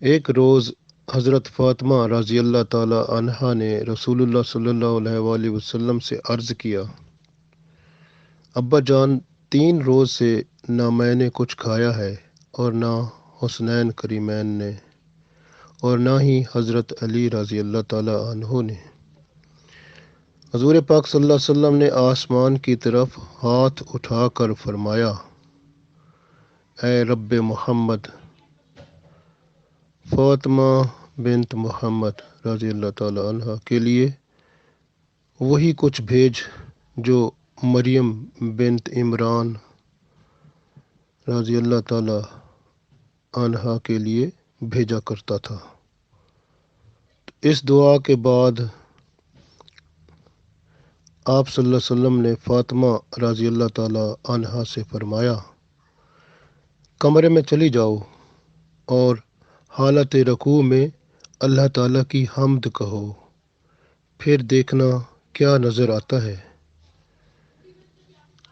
ایک روز حضرت فاطمہ رضی اللہ تعالی عنہا نے رسول اللہ صلی اللہ علیہ وآلہ وسلم سے عرض کیا، ابا جان، 3 روز سے نہ میں نے کچھ کھایا ہے اور نہ حسنین کریمین نے اور نہ ہی حضرت علی رضی اللہ تعالی عنہ نے۔ حضور پاک صلی اللہ علیہ وسلم نے آسمان کی طرف ہاتھ اٹھا کر فرمایا، اے رب محمد، فاطمہ بنت محمد رضی اللہ تعالی عنہ کے لیے وہی کچھ بھیج جو مریم بنت عمران رضی اللہ تعالی عنہا کے لیے بھیجا کرتا تھا۔ اس دعا کے بعد آپ صلی اللہ علیہ وسلم نے فاطمہ رضی اللہ تعالی عنہا سے فرمایا، کمرے میں چلی جاؤ اور حالت رکوع میں اللہ تعالیٰ کی حمد کہو، پھر دیکھنا کیا نظر آتا ہے۔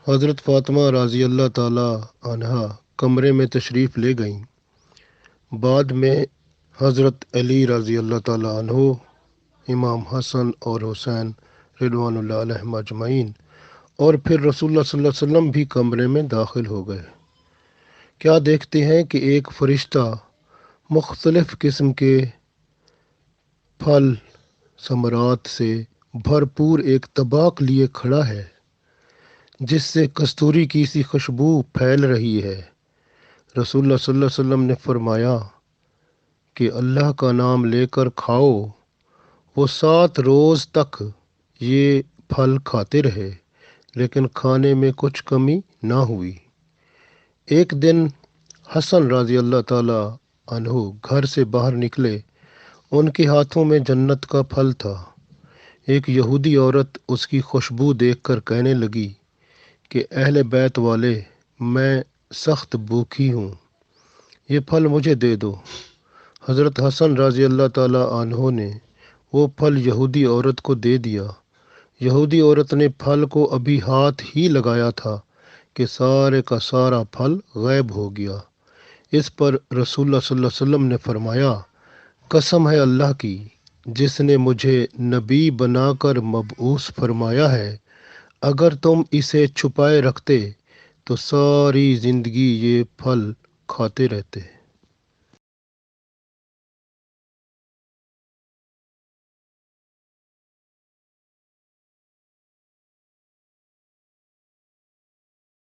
حضرت فاطمہ رضی اللہ تعالی عنہا کمرے میں تشریف لے گئیں۔ بعد میں حضرت علی رضی اللہ تعالی عنہ، امام حسن اور حسین رضوان اللہ علیہم اجمعین اور پھر رسول اللہ صلی اللہ علیہ وسلم بھی کمرے میں داخل ہو گئے۔ کیا دیکھتے ہیں کہ ایک فرشتہ مختلف قسم کے پھل ثمرات سے بھرپور ایک طبق لیے کھڑا ہے، جس سے کستوری کی سی خوشبو پھیل رہی ہے۔ رسول اللہ صلی اللہ علیہ وسلم نے فرمایا کہ اللہ کا نام لے کر کھاؤ۔ وہ 7 روز تک یہ پھل کھاتے رہے، لیکن کھانے میں کچھ کمی نہ ہوئی۔ ایک دن حسن رضی اللہ تعالی عنہ گھر سے باہر نکلے، ان کے ہاتھوں میں جنت کا پھل تھا۔ ایک یہودی عورت اس کی خوشبو دیکھ کر کہنے لگی کہ اہل بیت والے، میں سخت بھوکی ہوں، یہ پھل مجھے دے دو۔ حضرت حسن رضی اللہ تعالی عنہ نے وہ پھل یہودی عورت کو دے دیا۔ یہودی عورت نے پھل کو ابھی ہاتھ ہی لگایا تھا کہ سارے کا سارا پھل غائب ہو گیا۔ اس پر رسول اللہ صلی اللہ علیہ وسلم نے فرمایا، قسم ہے اللہ کی جس نے مجھے نبی بنا کر مبعوث فرمایا ہے، اگر تم اسے چھپائے رکھتے تو ساری زندگی یہ پھل کھاتے رہتے۔